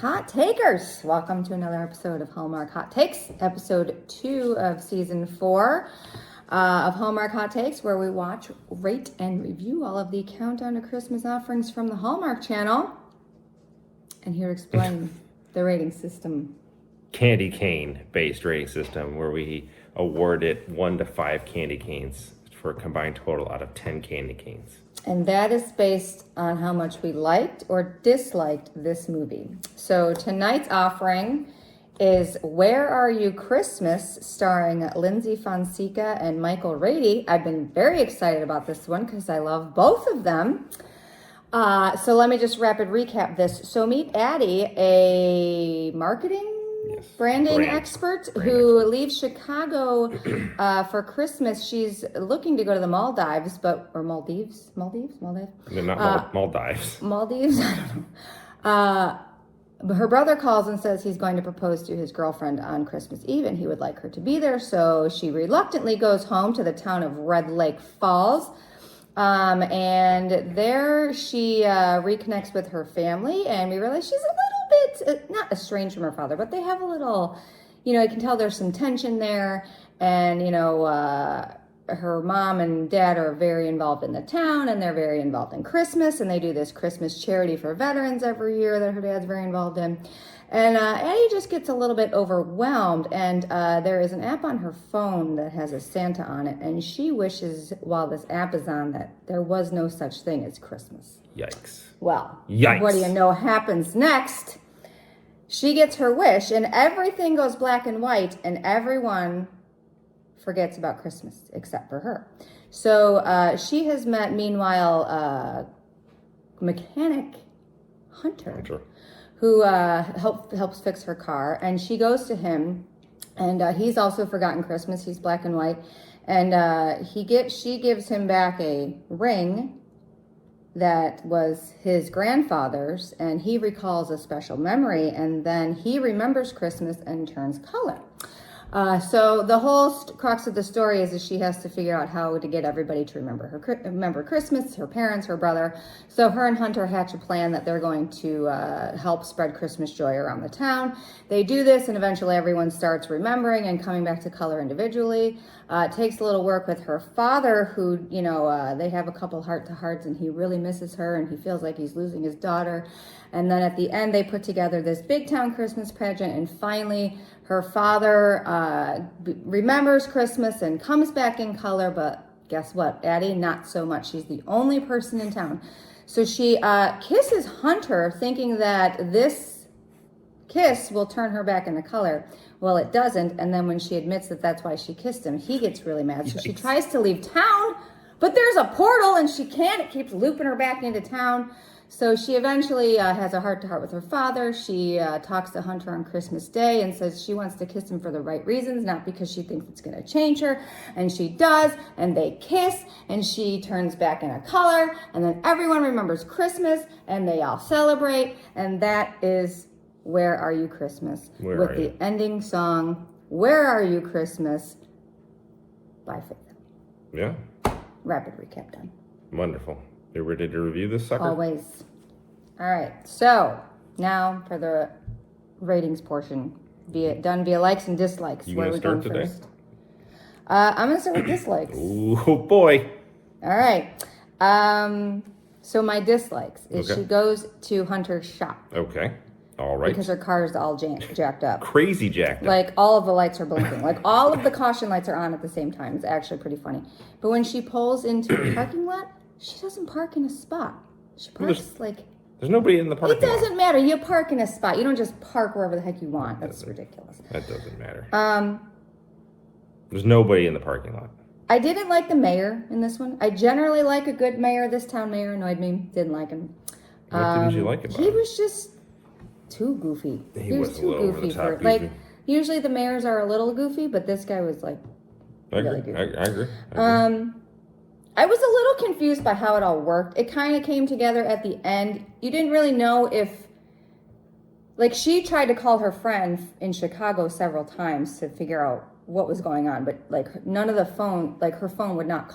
Hot Takers. Welcome to another episode of Hallmark Hot Takes, episode 2 of season 4 of Hallmark Hot Takes, where we watch, rate, and review all of the countdown to Christmas offerings from the Hallmark channel. And here to explain the rating system. Candy cane based rating system where we award it 1 to 5 candy canes for a combined total out of 10 candy canes. And that is based on how much we liked or disliked this movie. So tonight's offering is Where Are You Christmas, starring Lyndsy, Fonseca, and Michael Rady. I've been very excited about this one because I love both of them. So let me just rapid recap this. So meet Addie, a marketing branding expert who leaves Chicago for Christmas. She's looking to go to the Maldives, or Maldives? They're not Maldives. Maldives? I don't know. But her brother calls and says he's going to propose to his girlfriend on Christmas Eve, and he would like her to be there. So she reluctantly goes home to the town of Red Lake Falls. And there she reconnects with her family, and we realize she's a little bit, not estranged from her father, but they have a little, you can tell there's some tension there. And, her mom and dad are very involved in the town, and they're very involved in Christmas, and they do this Christmas charity for veterans every year that her dad's very involved in. And Addie just gets a little bit overwhelmed, and there is an app on her phone that has a Santa on it, and she wishes, while this app is on, that there was no such thing as Christmas. Yikes. Well, Yikes. What do you know happens next? She gets her wish, and everything goes black and white, and everyone forgets about Christmas except for her. So she has met, meanwhile, mechanic Hunter. Who helps fix her car, and she goes to him, and he's also forgotten Christmas. He's black and white, and she gives him back a ring that was his grandfather's, and he recalls a special memory, and then he remembers Christmas and turns color. So the whole crux of the story is that she has to figure out how to get everybody to remember Christmas, her parents, her brother. So her and Hunter hatch a plan that they're going to help spread Christmas joy around the town. They do this, and eventually everyone starts remembering and coming back to color individually. It takes a little work with her father, who, they have a couple heart-to-hearts, and he really misses her, and he feels like he's losing his daughter. And then at the end, they put together this big town Christmas pageant, and finally her father remembers Christmas and comes back in color, but guess what? Addie, not so much. She's the only person in town. So she kisses Hunter, thinking that this kiss will turn her back into color. Well, it doesn't, and then when she admits that that's why she kissed him, he gets really mad. So she tries to leave town, but there's a portal, and she can't. It keeps looping her back into town. So she eventually has a heart-to-heart with her father. She talks to Hunter on Christmas Day and says she wants to kiss him for the right reasons, not because she thinks it's going to change her. And she does, and they kiss, and she turns back into color, and then everyone remembers Christmas, and they all celebrate, and that is Where Are You Christmas? With the ending song, Where Are You Christmas? By Fave. Yeah. Rapid recap done. Wonderful. You ready to review this sucker? Always. All right. So now for the ratings portion, done via likes and dislikes. You Where gonna are we start going today? first? I'm gonna start with dislikes. Oh boy. All right. So my dislikes is she goes to Hunter's shop. Okay. All right. Because her car is all jacked up. Crazy jacked up. Like all of the lights are blinking. Like all of the caution lights are on at the same time. It's actually pretty funny. But when she pulls into the parking lot, she doesn't park in a spot. She parks There's nobody in the parking lot. It doesn't matter. You park in a spot. You don't just park wherever the heck you want. That's ridiculous. That doesn't matter. There's nobody in the parking lot. I didn't like the mayor in this one. I generally like a good mayor. This town mayor annoyed me. Didn't like him. What didn't you like about him? He was just too goofy. He was too goofy for it. Like, usually the mayors are a little goofy, but this guy was like really goofy. I agree. I was a little confused by how it all worked. It kind of came together at the end. You didn't really know if, she tried to call her friend in Chicago several times to figure out what was going on, but none of the phone, her phone would not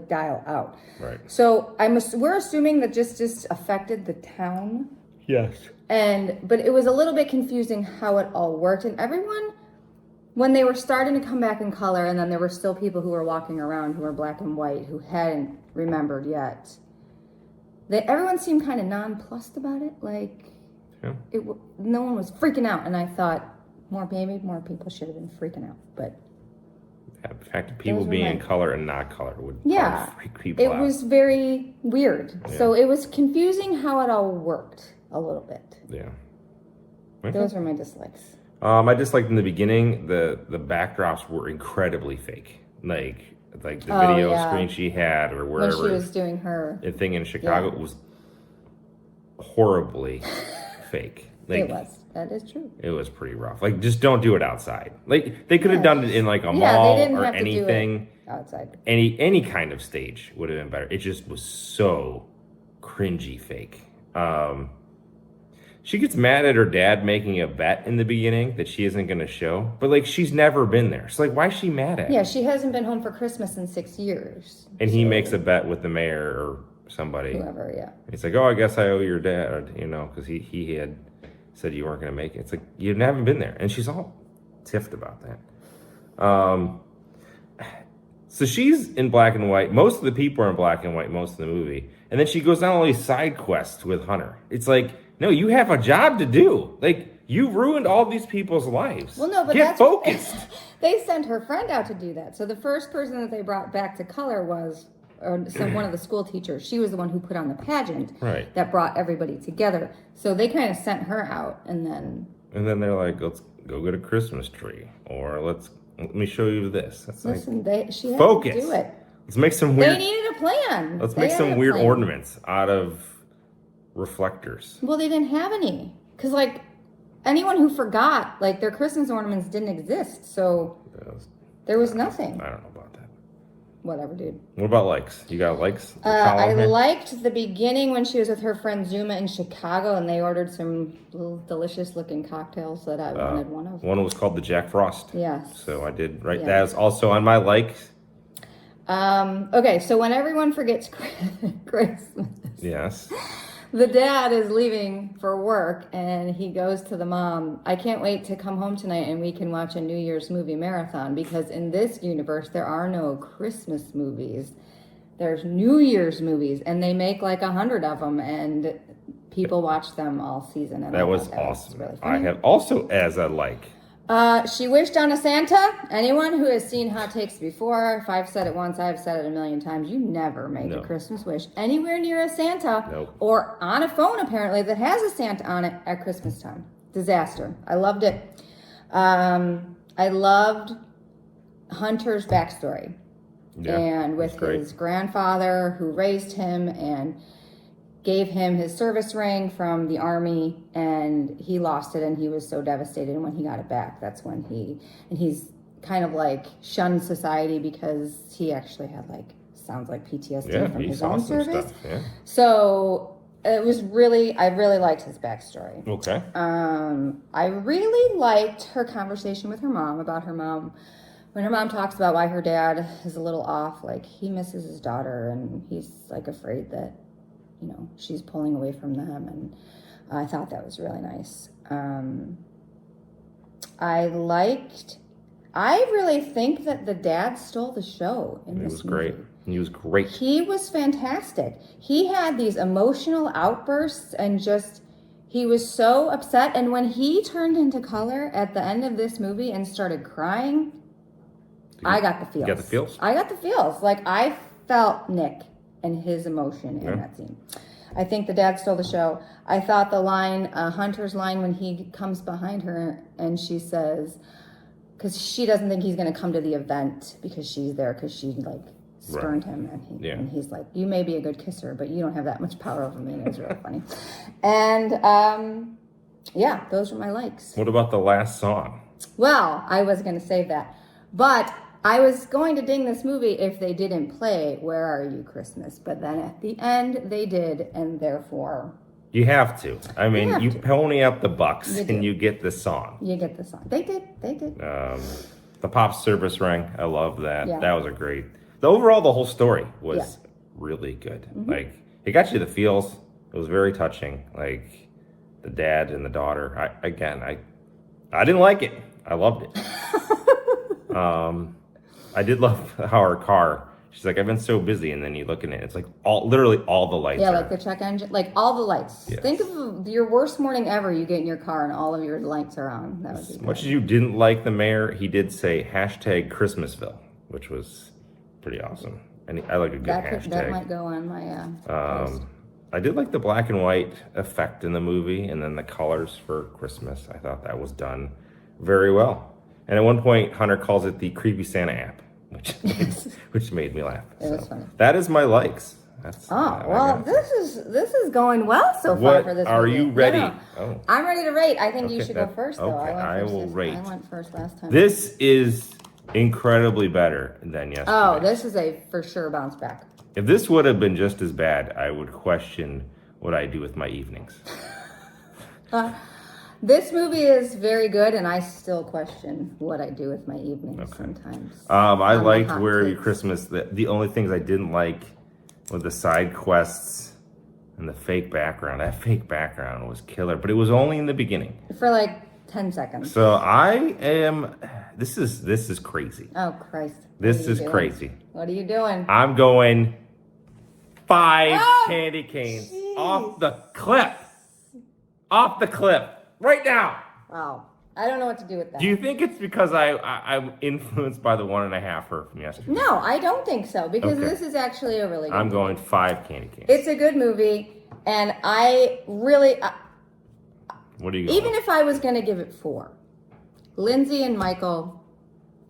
dial out. Right. So we're assuming that just affected the town Yes. But it was a little bit confusing how it all worked. And everyone, when they were starting to come back in color, and then there were still people who were walking around who were black and white who hadn't remembered yet, everyone seemed kind of nonplussed about it. Like, no one was freaking out. And I thought, maybe more people should have been freaking out. But the fact of people being in color and not color would freak people out. It was very weird. Yeah. So it was confusing how it all worked a little bit. Yeah. Okay. Those were my dislikes. I disliked in the beginning, the backdrops were incredibly fake. Like the video screen she had or wherever. When she was doing her thing in Chicago was horribly fake. Like, it was. That is true. It was pretty rough. Like, just don't do it outside. Like, they could have done it in like a mall they didn't or have anything. To do it outside. Any kind of stage would have been better. It just was so cringy fake. She gets mad at her dad making a bet in the beginning that she isn't going to show. But, like, she's never been there. So, like, why is she mad at him? Yeah, she hasn't been home for Christmas in 6 years. And he makes a bet with the mayor or somebody. Whoever, yeah. He's like, oh, I guess I owe your dad, because he had said you weren't going to make it. It's like, you haven't been there. And she's all tiffed about that. So she's in black and white. Most of the people are in black and white most of the movie. And then she goes on all these side quests with Hunter. It's like, no, you have a job to do. Like, you ruined all these people's lives. Well, no, but get focused. They sent her friend out to do that. So the first person that they brought back to color was one of the school teachers. She was the one who put on the pageant that brought everybody together. So they kind of sent her out, and then they're like, let's go get a Christmas tree, or let me show you this. That's she had focus. To do it. Let's make some weird. They needed a plan. Let's make some weird ornaments out of reflectors. Well, they didn't have any, because like anyone who forgot, like their Christmas ornaments didn't exist, so there was nothing. I don't know about that. Whatever, dude. What about likes? You got likes? I liked the beginning when she was with her friend Zuma in Chicago, and they ordered some little delicious-looking cocktails that I wanted one of. One was called the Jack Frost. Yes. So I did write that is also on my likes. Okay, so when everyone forgets Christmas. Yes. The dad is leaving for work, and he goes to the mom, I can't wait to come home tonight and we can watch a New Year's movie marathon, because in this universe, there are no Christmas movies. There's New Year's movies, and they make like 100 of them, and people watch them all season. And that was awesome. Really funny. I have also as a like. She wished on a Santa. Anyone who has seen Hot Takes before, if I've said it once, I've said it a million times, you never make a Christmas wish anywhere near a Santa or on a phone, apparently, that has a Santa on it at Christmas time. Disaster. I loved it. I loved Hunter's backstory. Yeah, and with his grandfather who raised him and gave him his service ring from the army, and he lost it, and he was so devastated. And when he got it back, that's when he's kind of like shunned society because he actually had sounds like PTSD from his own service. Yeah. So it was I really liked his backstory. Okay. I really liked her conversation with her mom about her mom. When her mom talks about why her dad is a little off, like he misses his daughter and he's like afraid that, she's pulling away from them, and I thought that was really nice. I really think that the dad stole the show in this movie. He was great. He was fantastic. He had these emotional outbursts and he was so upset. And when he turned into color at the end of this movie and started crying, I got the feels. You got the feels? I got the feels. Like, I felt Nick and his emotion in that scene. I think the dad stole the show. I thought the line, Hunter's line, when he comes behind her and she says, because she doesn't think he's going to come to the event because she's there because she spurned him, and he's like, you may be a good kisser, but you don't have that much power over me. And it was really funny. And those were my likes. What about the last song? Well, I was going to save that, but I was going to ding this movie if they didn't play Where Are You Christmas, but then at the end they did, and therefore... You have to. I mean, you pony up the bucks and you get the song. You get the song. They did. The pop service ring, I love that. Yeah. That was a great... The whole story was really good. Mm-hmm. It got you the feels. It was very touching. the dad and the daughter. I didn't like it. I loved it. I did love how her car. She's like, I've been so busy, and then you look in it, it's like literally all the lights. Yeah, like the check engine, like all the lights. Yes. Think of your worst morning ever. You get in your car and all of your lights are on. That would be As much as you didn't like the mayor, he did say hashtag Christmasville, which was pretty awesome. And I like a good hashtag. That might go on my post. I did like the black and white effect in the movie, and then the colors for Christmas. I thought that was done very well. And at one point, Hunter calls it the Creepy Santa app, which made me laugh. It was funny. That is my likes. That's This is going well so far for this movie. Are you ready? No. Oh. I'm ready to rate. I think you should go first, though. Okay, I will rate. I went first last time. This is incredibly better than yesterday. Oh, this is a for sure bounce back. If this would have been just as bad, I would question what I do with my evenings. This movie is very good, and I still question what I do with my evenings sometimes. I liked where Christmas. The only things I didn't like were the side quests and the fake background. That fake background was killer, but it was only in the beginning For like 10 seconds. So I am. This is crazy. Oh Christ! This is crazy. What are you doing? I'm going 5 candy canes off the cliff. Off the cliff. Right now. Wow. I don't know what to do with that. Do you think it's because I'm influenced by the 1.5 from yesterday? No, I don't think so, because this is actually a really good I'm movie. going 5 candy canes. It's a good movie, and I really... What are you going even if I was going to give it 4, Lyndsy and Michael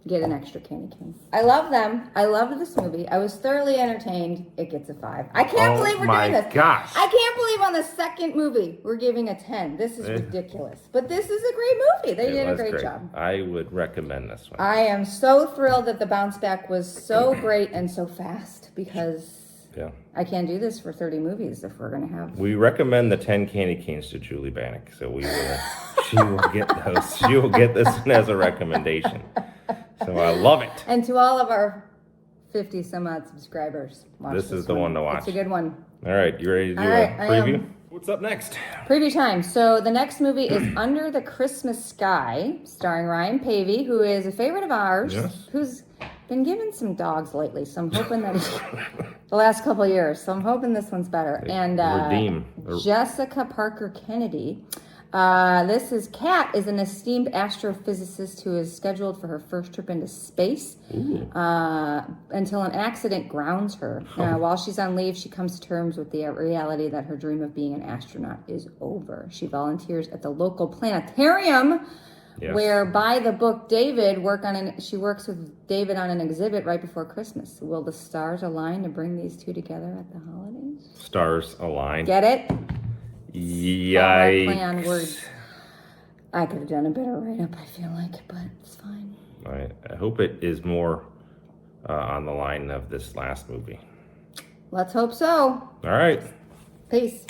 get an extra candy cane. I love them. I loved this movie. I was thoroughly entertained. It gets a 5. I can't believe we're doing this. Oh my gosh. I can't believe on the second movie we're giving a 10. This is ridiculous. But this is a great movie. They did a great job. I would recommend this one. I am so thrilled that the bounce back was so great and so fast, because I can't do this for 30 movies if we're going to have... We recommend the 10 candy canes to Julie Bannock, so we will. She will get those. She will get this one as a recommendation. So I love it. And to all of our 50 some odd subscribers, watch this is the one to watch. It's a good one. All right, you ready to do a preview? What's up next? Preview time. So the next movie is Under the Christmas Sky, starring Ryan Pavey, who is a favorite of ours, who's been given some dogs lately. So I'm hoping that the last couple of years. So I'm hoping this one's better. And Jessica Parker Kennedy. Kat is an esteemed astrophysicist who is scheduled for her first trip into space until an accident grounds her. While she's on leave, she comes to terms with the reality that her dream of being an astronaut is over. She volunteers at the local planetarium, where by the book she works with David on an exhibit right before Christmas. Will the stars align to bring these two together at the holidays? Stars align. Get it? Yikes. Play on words. I could have done a better write-up, I feel like, but it's fine. All right. I hope it is more on the line of this last movie. Let's hope so. All right. Peace.